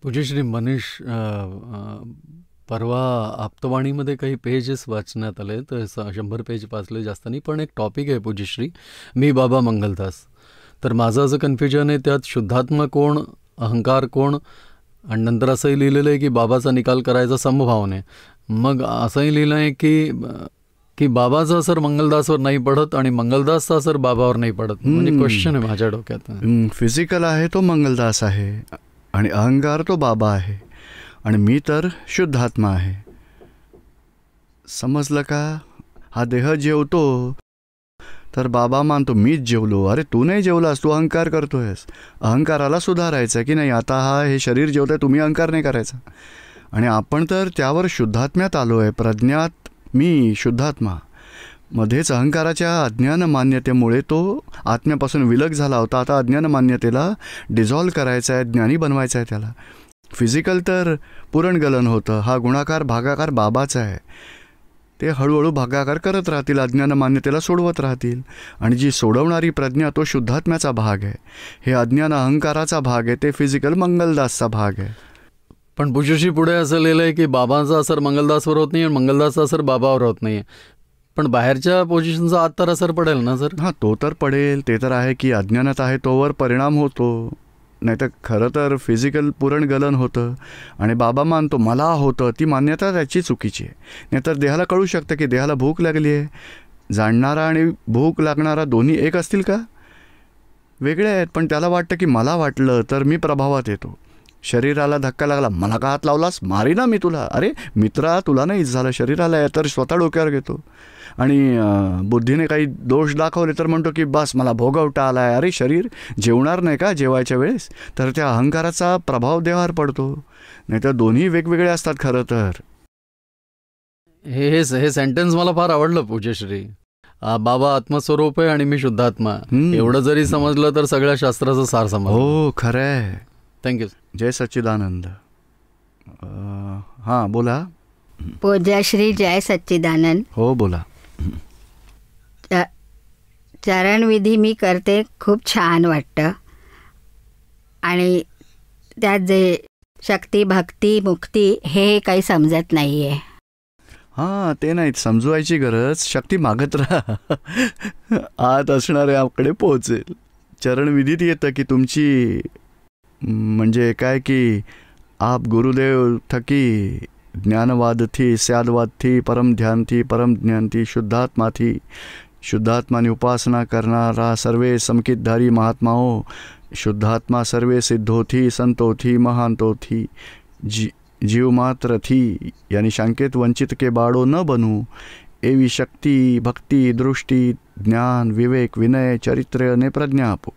पूज्यश्री मनीष, परवा आप्तवाणीमध्ये काही पेजेस वाचण्यात आले, तर 100 पेज वाचले, जास्त नाही. पण एक टॉपिक आहे पूज्यश्री, मी बाबा मंगलदास. तर माझं असं कन्फ्युजन आहे त्यात, शुद्धात्मा कोण, अहंकार कोण, आणि नंतर असंही लिहिलेलं आहे की बाबाचा निकाल करायचा समभावने. मग असंही लिहिलं आहे की बाबाचा असर मंगलदासवर नाही पडत आणि मंगलदासचा असर बाबावर नाही पडत. म्हणजे क्वेश्चन आहे माझ्या डोक्यात. फिजिकल आहे तो मंगलदास आहे आणि अहंकार तो बाबा आहे आणि मी तर शुद्धात्मा आहे. समजलं का? हा देह जेवतो तर बाबा मानतो मीच जेवलो. अरे तू नाही जेवलास, तू अहंकार करतोयस. अहंकाराला सुधारायचं की नाही, आता हे शरीर जेवतंय, तुम्ही अहंकार नाही करायचा. आणि आपण तर त्यावर शुद्धात्म्यात आलो आहे. प्रज्ञात मी शुद्धात्मा, मध्येच अहंकाराच्या अज्ञान मान्यतेमुळे तो आत्म्यापासून विलग झाला होता. आता अज्ञान मान्यतेला डिझॉल्व करायचं आहे, ज्ञानी बनवायचं आहे त्याला. फिजिकल तर पुरणगलन होतं. हा गुणाकार भागाकार बाबाचा आहे. ते हळूहळू भागाकार करत राहतील, अज्ञान मान्यतेला सोडवत राहतील. आणि जी सोडवणारी प्रज्ञा तो शुद्धात्म्याचा भाग आहे. हे अज्ञान अहंकाराचा भाग आहे, ते फिजिकल मंगलदासचा भाग आहे. पण पूज्यश्री पुढे असं लिहिलं आहे की बाबांचा असर मंगलदासवर होत नाही आणि मंगलदासचा असर बाबावर होत नाही. पण बाहेरच्या पोझिशनचा आत तर असर पडेल ना सर? हां, तो तर पडेल. ते तर आहे की अज्ञानात आहे तोवर परिणाम होतो. नाही तर खरं तर फिजिकल पुरणगलन होतं आणि बाबा मानतो मला होतं, ती मान्यता त्याची चुकीची आहे. नाहीतर देहाला कळू शकतं की देहाला भूक लागली आहे. जाणणारा आणि भूक लागणारा दोन्ही एक असतील का? वेगळे आहेत. पण त्याला वाटतं की मला वाटलं तर मी प्रभावात येतो. शरीराला धक्का लागला, मला का हात लावलास, मारी ना मी तुला. अरे मित्रा, तुला नाही झालं, शरीराला आहे तर स्वतः डोक्यावर घेतो. आणि बुद्धीने काही दोष दाखवले तर म्हणतो की बस मला भोगवटा आला आहे. अरे शरीर जेवणार नाही का जेवायच्या वेळेस? तर त्या अहंकाराचा प्रभाव देहावर पडतो. नाही तर दोन्ही वेगवेगळे असतात खरं तर. हे सेंटेन्स मला फार आवडलं पूज्यश्री. बाबा आत्मस्वरूप आहे आणि मी शुद्धात्मा. एवढं जरी समजलं तर सगळ्या शास्त्राचं सार समजलं. हो, खरं आहे. थँक्यू. जय सच्चिदानंद. हां बोला. पूज्यश्री जय सच्चिदानंद. हो बोला. चरणविधी मी करते, खूप छान वाटतं. आणि त्यात जे शक्ती भक्ती मुक्ती हे काही समजत नाही आहे. हां, ते नाहीत समजवायची गरज. शक्ती मागत राहा, आत असणाऱ्याकडे पोहोचेल. चरणविधीत येतं की तुमची म्हणजे काय की आप गुरुदेव थकी ज्ञानवाद थी, स्यादवाद थी, परम ध्यान थी, परम ज्ञान थी, शुद्धात्मा थी. शुद्धात्मानी उपासना करणारा सर्वे समकितधारी महात्माओं, शुद्धात्मा सर्वे सिद्धो थी, संतो थी, महांतो थी, जीव मात्र थी. यानी शंकेत वंचित के बाड़ो न बनू. एवी शक्ती भक्ती दृष्टी ज्ञान विवेक विनय चरित्र ने प्रज्ञा आपो.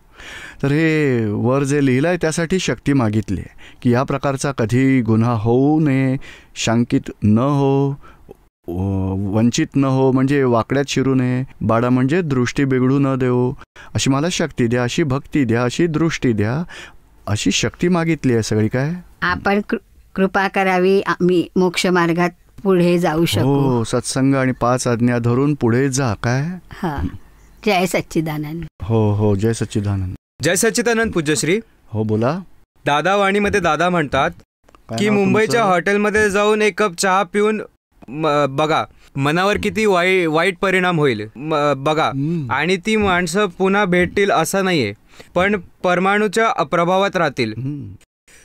तर हे वर जे लिहिलं आहे त्यासाठी शक्ती मागितली आहे की या प्रकारचा कधी गुन्हा होऊ नये, शंकित न हो, वंचित न हो, म्हणजे वाकड्यात शिरू नये. बाळा म्हणजे दृष्टी बिघडू न देऊ. अशी मला शक्ती द्या, अशी भक्ती द्या, अशी दृष्टी द्या, अशी शक्ती मागितली आहे सगळी. काय आपण कृपा करावी, आम्ही मोक्ष मार्गात पुढे जाऊ शकू. हो, सत्संग आणि 5 आज्ञा धरून पुढे जा. काय? हां. जय सच्चिदानंद. हो हो, जय सच्चिदानंद. जय सच्चिदानंद पूज्यश्री. हो बोला. दादा वाणीमध्ये दादा म्हणतात की मुंबईच्या हॉटेलमध्ये जाऊन 1 कप चहा पिऊन बघा, मनावर किती वाईट परिणाम होईल बघा. आणि ती माणसं पुन्हा भेटतील असं नाहीये, पण परमाणूच्या प्रभावात राहतील.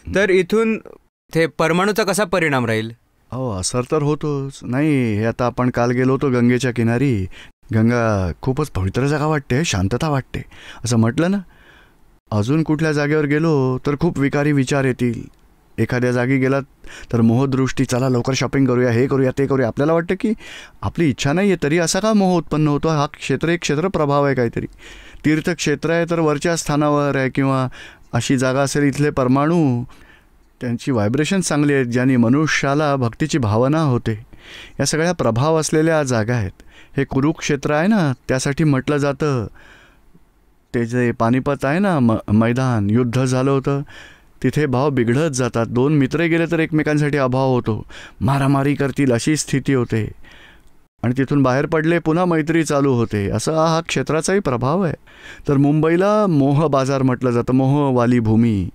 तर इथून ते परमाणूचा कसा परिणाम राहील? हो, असर तर होतोच. नाही, हे आता आपण काल गेलो होतो गंगेच्या किनारी. गंगा खूपच पवित्र जागा वाटते, शांतता वाटते असं म्हटलं ना. अजून कुठल्या जागेवर गेलो तर खूप विकारी विचार येतील. एखाद्या जागी गेलात तर मोहदृष्टी, चला लवकर शॉपिंग करूया, हे करूया ते करूया. आपल्याला वाटतं की आपली इच्छा नाही आहे तरी असा का मोह उत्पन्न होतो? हा एक क्षेत्र प्रभाव आहे काहीतरी. तीर्थक्षेत्र आहे तर वरच्या स्थानावर आहे, किंवा अशी जागा असेल इथले परमाणू त्यांची व्हायब्रेशन चांगली आहेत, ज्यांनी मनुष्याला भक्तीची भावना होते. या सगळ्या प्रभाव असलेल्या जागा आहेत. हे कुरुक्षेत्र आहे ना, त्यासाठी म्हटलं जातं. ते जे पानिपत आहे ना मैदान, युद्ध झालं होतं, तिथे भाव बिघडत जातात. 2 मित्र गेले तर एकमेकांसाठी अभाव होतो, मारामारी करतील अशी स्थिती होते. आणि तिथून बाहेर पडले पुन्हा मैत्री चालू होते. असं हा क्षेत्राचाही प्रभाव आहे. तर मुंबईला मोह बाजार म्हटलं जातं, मोहवाली भूमी.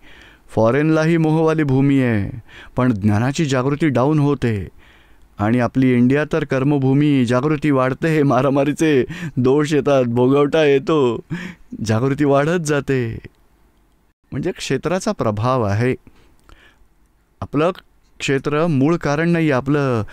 फॉरेनलाही मोहवाली भूमी आहे, पण ज्ञानाची जागृती डाऊन होते. आणि आपली इंडिया तर कर्मभूमी, जागृती वाढते, मारामारीचे दोष येतात, भोगवटा येतो, जागृती वाढत जाते. म्हणजे क्षेत्राचा प्रभाव आहे. आपलं क्षेत्र मूळ कारण नाही, आपलं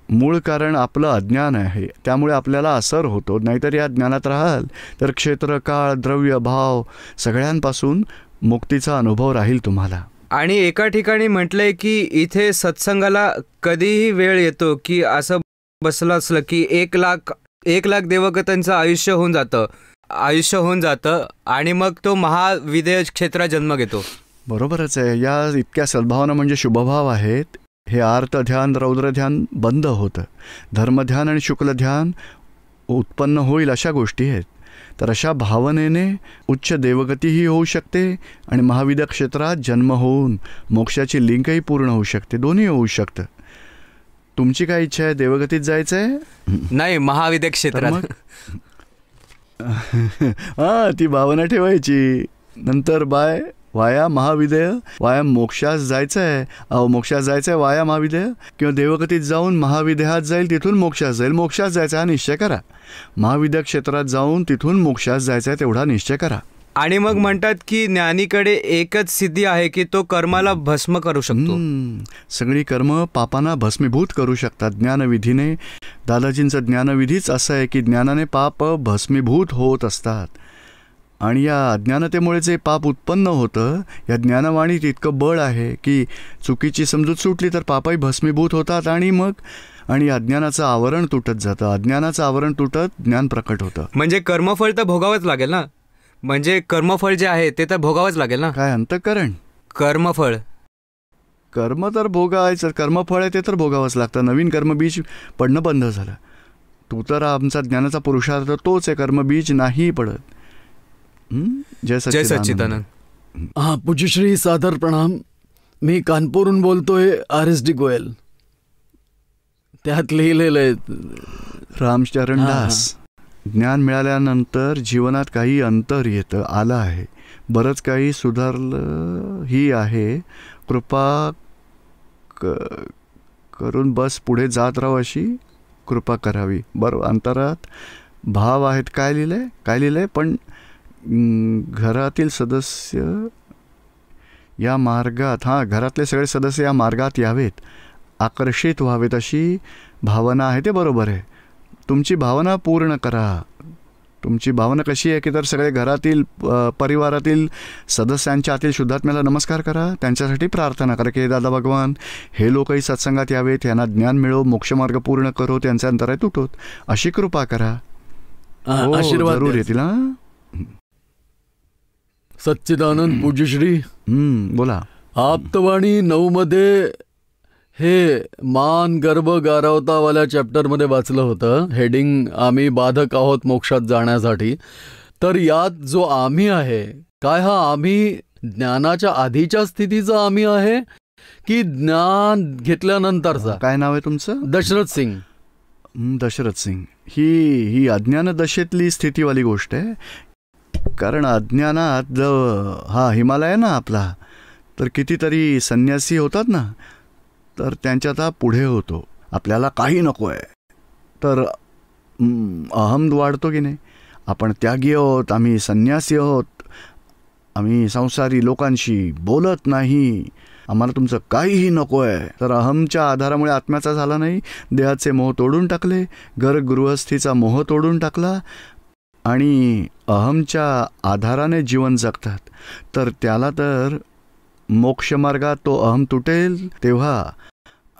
मूळ कारण आपलं अज्ञान आहे. त्यामुळे आपल्याला असर होतो. नाहीतर या ज्ञानात राहाल तर क्षेत्र, काळ, द्रव्य, भाव सगळ्यांपासून मुक्तीचा अनुभव राहील तुम्हाला. आणि एका ठिकाणी म्हटलंय की इथे सत्संगाला कधीही वेळ येतो की असं बसलं असलं की 1,00,000 देवगतांचं आयुष्य होऊन जातं आणि मग तो महाविदेय क्षेत्रात जन्म घेतो. बरोबरच आहे. या इतक्या सद्भावना म्हणजे शुभभाव आहेत. हे आर्त ध्यान, रौद्र ध्यान बंद होतं. धर्मध्यान आणि शुक्ल ध्यान उत्पन्न होईल अशा गोष्टी आहेत. तर अशा भावनेने उच्च देवगतीही होऊ शकते आणि महाविद्या क्षेत्रात जन्म होऊन मोक्षाची लिंकही पूर्ण होऊ शकते. दोन्ही होऊ शकतं. तुमची काय इच्छा आहे? देवगतीत जायचं आहे? नाही, महाविद्या क्षेत्रात. हां, ती भावना ठेवायची. नंतर वाया महाविदेय, वाया मोक्षास जायचं आहे. मोक्षात जायचं आहे वाया महाविदेय, किंवा देवगतीत जाऊन महाविदेहात जाईल, तिथून मोक्षात जाईल. मोक्षात जायचं हा निश्चय करा. महाविद्या क्षेत्रात जाऊन तिथून मोक्षात जायचं आहे तेवढा निश्चय करा. आणि मग म्हणतात की ज्ञानीकडे एकच सिद्धी आहे की तो कर्माला भस्म करू शकतो. सगळी कर्म पापांना भस्मीभूत करू शकतात ज्ञानविधीने. दादाजींचं ज्ञानविधीच असं आहे की ज्ञानाने पाप भस्मीभूत होत असतात. आणि या अज्ञानतेमुळे जे पाप उत्पन्न होतं, या ज्ञानवाणीत इतकं बळ आहे की चुकीची समजूत सुटली तर पापही भस्मीभूत होतात. आणि अज्ञानाचं आवरण तुटत जातं. अज्ञानाचं आवरण तुटत ज्ञान प्रकट होतं. म्हणजे कर्मफळ तर भोगावंच लागेल ना. म्हणजे कर्मफळ जे आहे ते तर भोगावंच लागेल ना. काय अंतःकरण? कर्मफळ, कर्म तर भोगायचं. कर्मफळ आहे ते तर भोगावंच लागतं. नवीन कर्मबीज पडणं बंद झालं. तू तर आमचा ज्ञानाचा पुरुषार्थ तोच आहे. कर्मबीज नाही पडत. जय सच्चिदानंद. हां, पूज्यश्री सादर प्रणाम. मी कानपूरहून बोलतोय, RSD गोयल. त्यात लिहिलेलं आहे रामचरण दास. ज्ञान मिळाल्यानंतर जीवनात काही अंतर आलं आहे. बरंच काही सुधारलं ही आहे. कृपा करून बस पुढे जात राहू अशी कृपा करावी. बरोबर, अंतरात भाव आहेत. काय लिहिलंय? पण घरातील सदस्य या मार्गात, घरातले सगळे सदस्य या मार्गात यावेत, आकर्षित व्हावेत अशी भावना आहे. ते बरोबर आहे. तुमची भावना पूर्ण करा. तुमची भावना कशी आहे की तर सगळे घरातील परिवारातील सदस्यांच्या आतील शुद्धात्म्याला नमस्कार करा. त्यांच्यासाठी प्रार्थना करा की दादा भगवान, हे लोकही सत्संगात यावेत, यांना ज्ञान मिळो, मोक्षमार्ग पूर्ण करो, त्यांचे अंतराय तुटोत अशी कृपा करा. आशीर्वाद जरूर येतील. सच्चिदानंद. पूज्यश्री बोला. आप्तवाणी 9 मध्ये हे मान गर्भ गारवतावाल्या चॅप्टरमध्ये वाचलं होतं. हेडिंग आम्ही बाधक आहोत मोक्षात जाण्यासाठी. तर यात जो आम्ही आहे, काय हा आम्ही ज्ञानाच्या आधीच्या स्थितीचा आम्ही आहे की ज्ञान घेतल्यानंतरचा? काय नाव आहे तुमचं? दशरथ सिंग. दशरथ सिंग. ही अज्ञान दशेतली स्थितीवाली गोष्ट आहे. कारण अज्ञानात हिमालय आहे ना आपला, तर कितीतरी संन्यासी होतात ना, तर त्यांच्यात हा पुढे होतो. आपल्याला काही नको आहे तर अहम वाढतो की नाही. आपण त्यागी आहोत, आम्ही संन्यासी आहोत, आम्ही संसारी लोकांशी बोलत नाही, आम्हाला तुमचं काहीही नको आहे. तर अहमच्या आधारामुळे आत्म्याचा झाला नाही. देहाचे मोह तोडून टाकले, गृहस्थीचा मोह तोडून टाकला आणि अहमच्या आधाराने जीवन जगतात. तर त्याला तर मोक्षमार्गात तो अहम तुटेल तेव्हा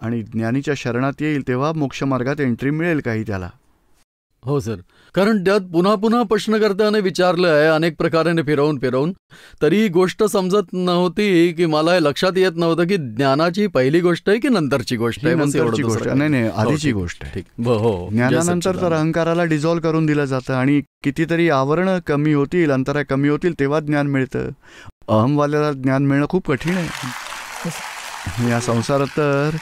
आणि ज्ञानीच्या शरणात येईल तेव्हा मोक्षमार्गात एंट्री मिळेल काही त्याला. हो सर. कारण त्यात पुन्हा पुन्हा प्रश्नकर्त्याने विचारलं आहे अनेक प्रकाराने फिरवून, तरी गोष्ट समजत नव्हती की मला हे लक्षात येत नव्हतं की ज्ञानाची पहिली गोष्ट आहे की नंतरची गोष्ट आहे. नाही, आधीची गोष्ट आहे. हो. ज्ञानानंतर तर अहंकाराला डिझॉल्व्ह करून दिलं जातं आणि कितीतरी आवरणं कमी होतील, अंतरा कमी होतील तेव्हा ज्ञान मिळतं. अहमवाल्याला ज्ञान मिळणं खूप कठीण आहे. या संसारात तर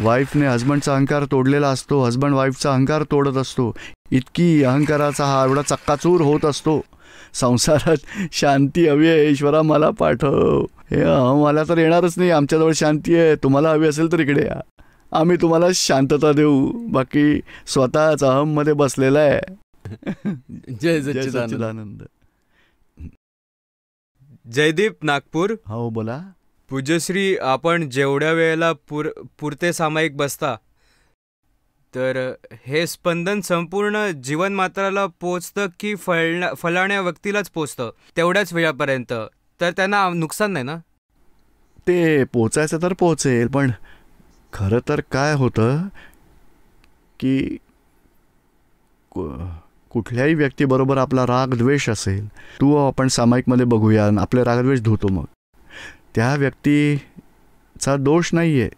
वाईफने हजबंडचा अहंकार तोडलेला असतो, हजबंड वाईफचा अहंकार तोडत असतो. इतकी अहंकाराचा हा एवढा चक्काचूर होत असतो. संसारात शांती हवी आहे, ईश्वरा मला पाठव. हे मला तर येणारच नाही, आमच्याजवळ शांती आहे, तुम्हाला हवी असेल तर इकडे या, आम्ही तुम्हाला शांतता देऊ. बाकी स्वतःच अहममध्ये बसलेला आहे. जय सच्चिदानंद. जयदीप नागपूर. हो बोला. पूज्यश्री, आपण जेवढ्या वेळेला पुरते सामायिक बसता, तर हे स्पंदन संपूर्ण जीवनमात्राला पोचतं की फलाण्या व्यक्तीलाच पोचतं तेवढ्याच वेळापर्यंत, तर त्यांना नुकसान नाही ना? ते पोचायचं तर पोचेल, पण खरं तर काय होतं की कुठल्याही व्यक्तीबरोबर आपला राग द्वेष असेल, तू आपण सामायिकमध्ये बघूया, आपले रागद्वेष धुतो, मग त्या व्यक्तीचा दोष नाही आहे,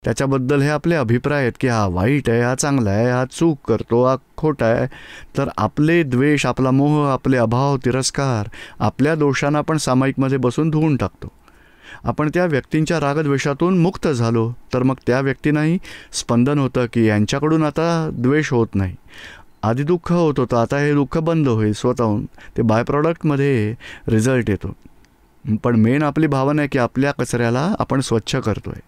त्याच्याबद्दल हे आपले अभिप्राय आहेत की हा वाईट आहे, हा चांगला आहे, हा चूक करतो, हा खोटा आहे. तर आपले द्वेष, आपला मोह, आपले अभाव, तिरस्कार, आपल्या दोषांना आपण सामायिकमध्ये बसून धुवून टाकतो. आपण त्या व्यक्तींच्या रागद्वेषातून मुक्त झालो तर मग त्या व्यक्तींनाही स्पंदन होतं की यांच्याकडून आता द्वेष होत नाही. आधी दुःख होत होतं, आता हे दुःख बंद होईल स्वतःहून. ते बाय प्रॉडक्टमध्ये रिझल्ट येतो. पण मेन आपली भावना आहे की आपल्या कचऱ्याला आपण स्वच्छ करतो आहे,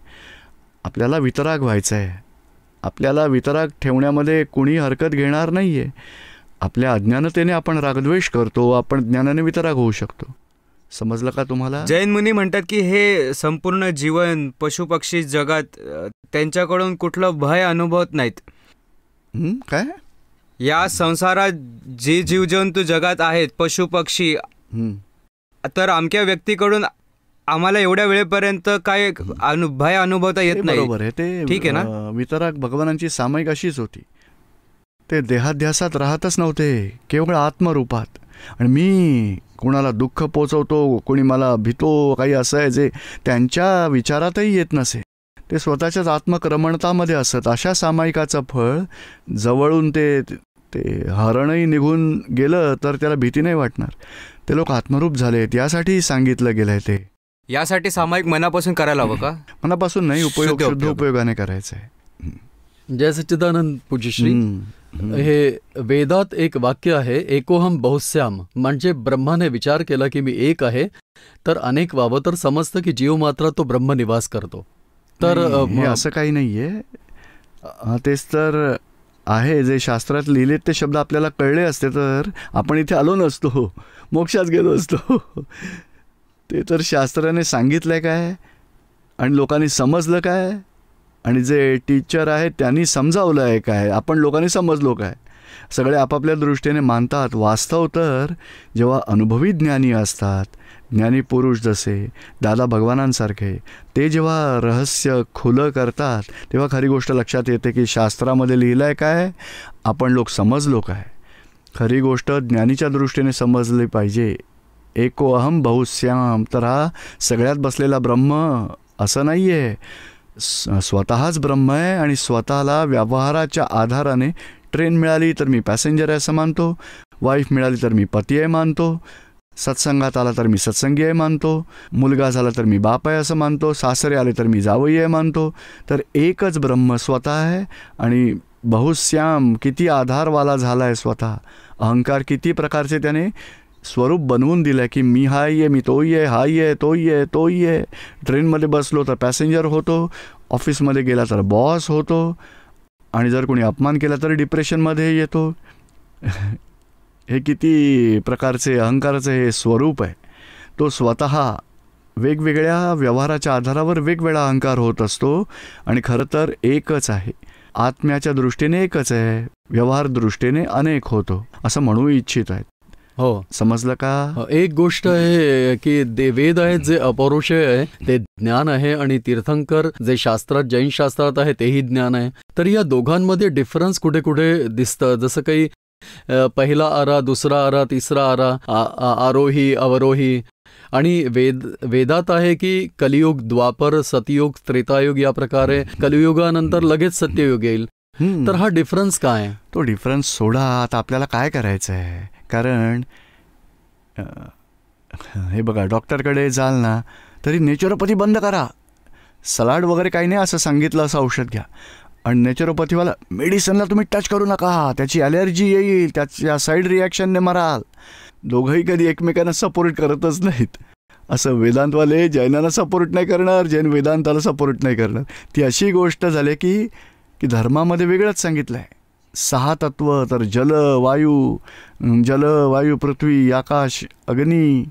आपल्याला वितराग व्हायचं आहे. आपल्याला वितराग ठेवण्यामध्ये कुणी हरकत घेणार नाही आहे. आपल्या अज्ञानतेने आपण रागद्वेष करतो, आपण ज्ञानाने वितराग होऊ शकतो. समजलं का तुम्हाला? जैन मुनी म्हणतात की हे संपूर्ण जीवन पशुपक्षी जगात त्यांच्याकडून कुठलं भय अनुभवत नाहीत. काय? या संसारात जे जीवजंतू जगात आहेत, पशुपक्षी, तर अमक्या व्यक्तीकडून आम्हाला एवढ्या वेळेपर्यंत काय भय अनुभवता येत नाही. बरोबर आहे ते. ठीक आहे ना? वितराग भगवानांची सामायिक अशीच होती. ते देहाध्यासात राहतच नव्हते, केवळ आत्मरूपात. आणि मी कोणाला दुःख पोचवतो, कोणी मला भीतो, काही असं आहे जे त्यांच्या विचारातही येत नसे, ते स्वतःच्याच आत्मक्रमणतामध्ये असत. अशा सामायिकाचं फळ जवळून ते हरणही निघून गेलं तर त्याला भीती नाही वाटणार. ते लोक आत्मरूप झालेत, यासाठी सांगितलं गेलंय. ते यासाठी सामायिक मनापासून करायला हवं का? मनापासून नाही, शुद्ध उपयोगाने करायचं आहे. जय सच्चिदानंद पूज्यश्री. हे वेदात एक वाक्य आहे, एकोहम बहुस्याम, म्हणजे ब्रह्माने विचार केला की मी एक आहे तर अनेक व्हावं, तर समजतं की जीव मात्र तो ब्रह्म निवास करतो. तर असं काही नाहीये. तेच तर आहे, जे शास्त्रात लिहिलेत ते शब्द आपल्याला कळले असते तर आपण इथे आलो नसतो, मोक्षात गेलो असतो. ते तर शास्त्राने सांगितलंय काय आणि लोकांनी समजलं काय, आणि जे टीचर आहेत त्यांनी समजावलं आहे काय, आपण लोकांनी समजलो काय. सगळे आपापल्या दृष्टीने मानतात. वास्तव तर जेव्हा अनुभवी ज्ञानी असतात, ज्ञानी पुरुष जसे दादा भगवानांसारखे, ते जेव्हा रहस्य खुलं करतात तेव्हा खरी गोष्ट लक्षात येते की शास्त्रामध्ये लिहिलं आहे काय, आपण लोक समजलो काय. खरी गोष्ट ज्ञानीच्या दृष्टीने समजली पाहिजे. एको अहम बहुश्याम, तर हा सगळ्यात बसलेला ब्रह्म असं नाही आहे, स्वतःच ब्रह्म आहे. आणि स्वतःला व्यवहाराच्या आधाराने ट्रेन मिळाली तर मी पॅसेंजर आहे असं मानतो, वाईफ मिळाली तर मी पती आहे मानतो, सत्संगात आला तर मी सत्संगी आहे मानतो, मुलगा झाला तर मी बाप आहे असं मानतो, सासरे आले तर मी जावई आहे मानतो. तर एकच ब्रह्म स्वतः आहे. आणि बहुश्याम, किती आधारवाला झाला आहे स्वतः. अहंकार किती प्रकारचे त्याने स्वरूप बनवून दिलं आहे की मी हाही आहे, मी तोही आहे, हाही आहे, तोही आहे, तोही आहे. ट्रेनमध्ये बसलो तर पॅसेंजर होतो, ऑफिसमध्ये गेला तर बॉस होतो, आणि जर कोणी अपमान केला तर डिप्रेशनमध्ये येतो. हे किती प्रकारचे अहंकाराचे हे स्वरूप आहे. तो स्वतः वेगवेगळ्या व्यवहाराच्या आधारावर वेगवेगळा अहंकार होत असतो. आणि खरं तर एकच आहे, आत्म्याच्या दृष्टीने एकच आहे, व्यवहार दृष्टीने अनेक होतो असं म्हणू इच्छित आहेत. हो, समजलं का? एक गोष्ट आहे की वेद आहेत जे अपौरुषेय आहे ते ज्ञान आहे, आणि तीर्थंकर जे शास्त्रात जैन शास्त्रात आहे तेही ज्ञान आहे. तर या दोघांमध्ये डिफरन्स कुठे कुठे दिसतं. जसं काही पहिला आरा, दुसरा आरा, तिसरा आरा, आरोही अवरोही. आणि वेदात आहे की कलियुग, द्वापर, सतयुग, त्रेतायुग, या प्रकारे कलियुगानंतर लगेच सत्ययुग येईल. तर हा डिफरन्स काय? तो डिफरन्स सोडा. आता आपल्याला काय करायचं आहे, कारण हे बघा, डॉक्टरकडे जाल ना तरी नेचरोपॅथी बंद करा, सलाड वगैरे काही नाही असं सांगितलं, असं औषध घ्या. आणि नेचरोपॅथीवाला मेडिसिनला तुम्ही टच करू नका, त्याची ॲलर्जी येईल, त्याच्या साईड रिॲक्शनने मराल. दोघंही कधी एकमेकांना सपोर्ट करतच नाहीत. असं वेदांतवाले जैनांना सपोर्ट नाही करणार, जैन वेदांताला सपोर्ट नाही करणार. ती अशी गोष्ट झाली की धर्मामध्ये वेगळंच सांगितलं आहे. 6 तत्व तर जल वायू पृथ्वी आकाश अग्नी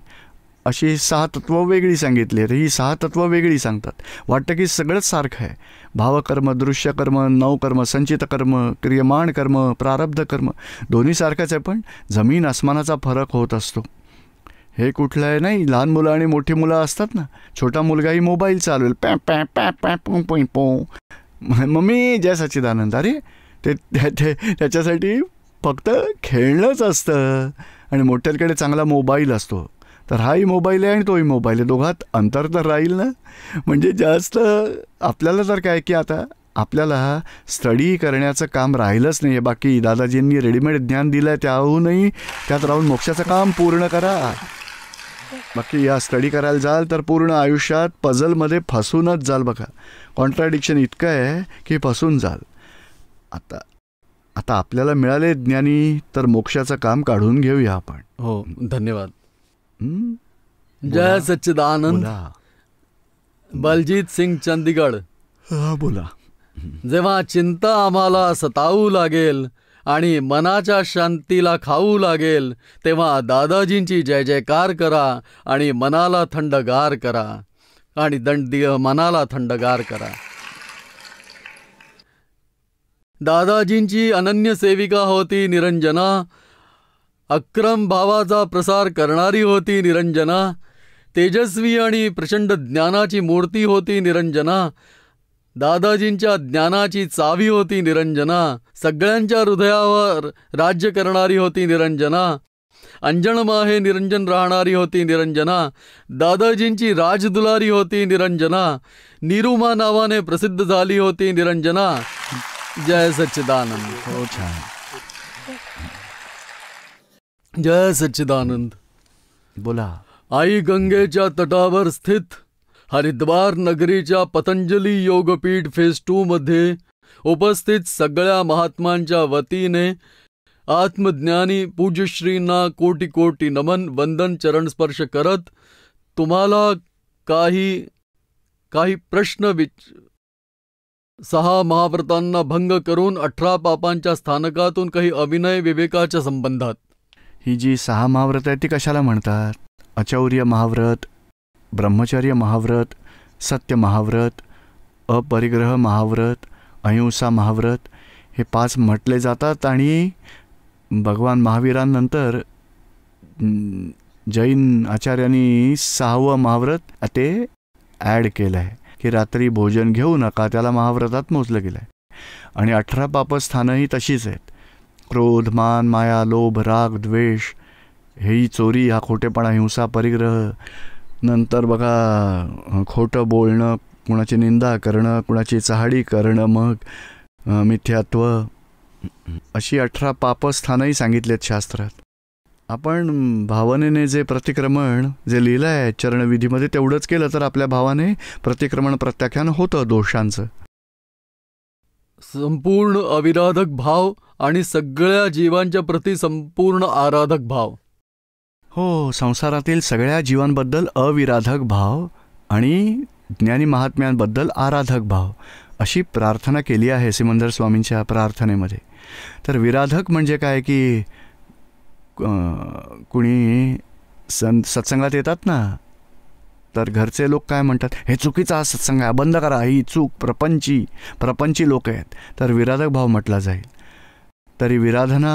अशी 6 तत्व वेगळी सांगितली आहेत. ही 6 तत्व वेगळी सांगतात. वाटतं की सगळंच सारखं आहे. भावकर्म, दृश्यकर्म, नवकर्म, संचित कर्म, क्रियमाण कर्म, प्रारब्ध कर्म दोन्ही सारखंच आहे. पण जमीन आसमानाचा फरक होत असतो. हे कुठलं आहे नाही. लहान मुलं आणि मोठी मुलं असतात ना, छोटा मुलगाही मोबाईल चालवेल, पॅ पॅ पॅ पॅ पों पों पों, मम्मी जय सच्चिदानंद. अरे ते त्याच्यासाठी फक्त खेळणंच असतं. आणि मोठ्याकडे चांगला मोबाईल असतो. तर हाही मोबाईल आहे आणि तोही मोबाईल आहे. दोघात अंतर तर राहील ना. म्हणजे जास्त आपल्याला तर काय की आता आपल्याला स्टडी करण्याचं काम राहिलंच नाही आहे. बाकी दादाजींनी रेडीमेड ज्ञान दिलं आहे, त्याहूनही त्यात राहून मोक्षाचं काम पूर्ण करा. बाकी या स्टडी करायला जाल तर पूर्ण आयुष्यात पझलमध्ये फसूनच जाल. बघा, कॉन्ट्राडिक्शन इतकं आहे की फसून जाल. आता आपल्याला मिळाले ज्ञानी, तर मोक्षाचं काम काढून घेऊया आपण. हो, धन्यवाद. जय सच्चिदानंद. बलजीत सिंग, चंदीगड. बोला. जेव्हा चिंता आम्हाला सतावू लागेल आणि मनाच्या शांतीला खाऊ लागेल, तेव्हा दादाजींची जय जयकार करा आणि मनाला थंडगार करा. मनाला थंडगार करा. दादाजींची अनन्य सेविका होती निरंजना. अक्रम भावाचा प्रसार करणारी होती निरंजना. तेजस्वी आणि प्रचंड ज्ञानाची मूर्ती होती निरंजना. दादाजींच्या ज्ञानाची चावी होती निरंजना. सगळ्यांच्या हृदयावर राज्य करणारी होती निरंजना. अंजनमाहे निरंजन राहणारी होती निरंजना. दादाजींची राजदुलारी होती निरंजना. निरुमा नावाने प्रसिद्ध झाली होती निरंजना. जय सच्चिदानंद. हो, छान. जय सच्चिदानंद. बोला. आई गंगेच्या तटावर स्थित हरिद्वार नगरीच्या पतंजली योगपीठ फेज 2 मध्ये उपस्थित सगळ्या महात्मांच्या वतीने आत्मज्ञानी पूज्यश्रींना कोटी कोटी नमन, वंदन, चरणस्पर्श करत तुम्हाला काही प्रश्न 6 महाव्रतांना भंग करून 18 पापांच्या स्थानकातून काही अभिनय विवेकाच्या संबंधात. ही जी 6 महाव्रत आहे ती कशाला म्हणतात? अचौर्य महाव्रत, ब्रह्मचर्य महाव्रत, सत्य महाव्रत, अपरिग्रह महाव्रत, अहिंसा महाव्रत हे 5 म्हटले जातात. आणि भगवान महावीरांनंतर जैन आचार्यांनी 6वं महाव्रत ते ॲड केलं आहे की रात्री भोजन घेऊ नका, त्याला महाव्रतात मोजलं गेलं आहे. आणि 18 पापस्थानंही तशीच आहेत. क्रोध, मान, माया, लोभ, राग, द्वेष, हेही चोरी, हा खोटेपणा, हिंसा, परिग्रह. नंतर बघा खोटं बोलणं, कुणाची निंदा करणं, कुणाची चहाडी करणं, मग मिथ्यात्व, अशी 18 पापस्थानंही सांगितलेत शास्त्रात. आपण भावनेने जे प्रतिक्रमण जे लिहिलं आहे चरणविधीमध्ये तेवढंच केलं तर आपल्या भावाने प्रतिक्रमण प्रत्याख्यान होतं दोषांचं. संपूर्ण अविराधक भाव आणि सगळ्या जीवांच्या प्रती संपूर्ण आराधक भाव. हो, संसारातील सगळ्या जीवांबद्दल अविराधक भाव आणि ज्ञानी महात्म्यांबद्दल आराधक भाव अशी प्रार्थना केली आहे सिमंदर स्वामींच्या प्रार्थनेमध्ये. तर विराधक म्हणजे काय की कुणी सत्संगात येतात ना, तर घरचे लोक काय म्हणतात, हे चुकीचा सत्संग आहे, बंद करा, ही चूक, प्रपंची लोक आहेत. तर विराधक भाव म्हटला जाईल. तरी विराधना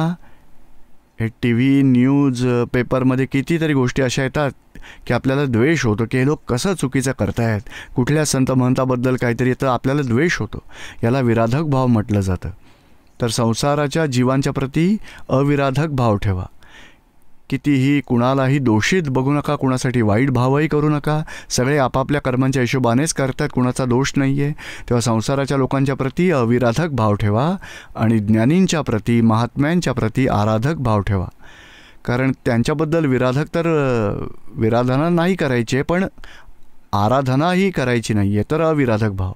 हे टी व्ही, न्यूज, पेपरमध्ये कितीतरी गोष्टी अशा येतात की आपल्याला द्वेष होतो की हे लोक कसं चुकीचं करतायत. कुठल्या संत महंताबद्दल काहीतरी येतं, आपल्याला द्वेष होतो. याला विराधक भाव म्हटलं जातं. तर संसाराच्या जीवांच्या प्रती अविराधक भाव ठेवा. कितीही कुणालाही दोषीत बघू नका, कुणासाठी वाईट भावही करू नका. सगळे आपापल्या कर्मांच्या हिशोबानेच करतात, कुणाचा दोष नाही आहे. तेव्हा संसाराच्या लोकांच्या प्रती अविराधक भाव ठेवा आणि ज्ञानींच्या प्रती, महात्म्यांच्या प्रती आराधक भाव ठेवा. कारण त्यांच्याबद्दल विराधना नाही करायची, पण आराधनाही करायची नाही आहे, तर अविराधक भाव.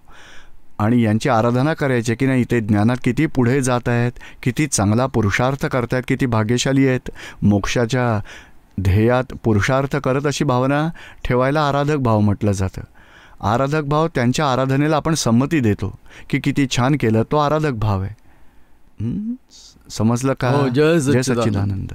आणि यांची आराधना करायची की नाही, ते ज्ञानात किती पुढे जात आहेत, किती चांगला पुरुषार्थ करत आहेत, किती भाग्यशाली आहेत, मोक्षाच्या ध्येयात पुरुषार्थ करत अशी भावना ठेवायला आराधक भाव म्हटलं जातं. आराधक भाव त्यांच्या आराधनेला आपण संमती देतो की किती छान केलं, तो आराधक भाव आहे. समजलं का? जय जय सच्चिदानंद.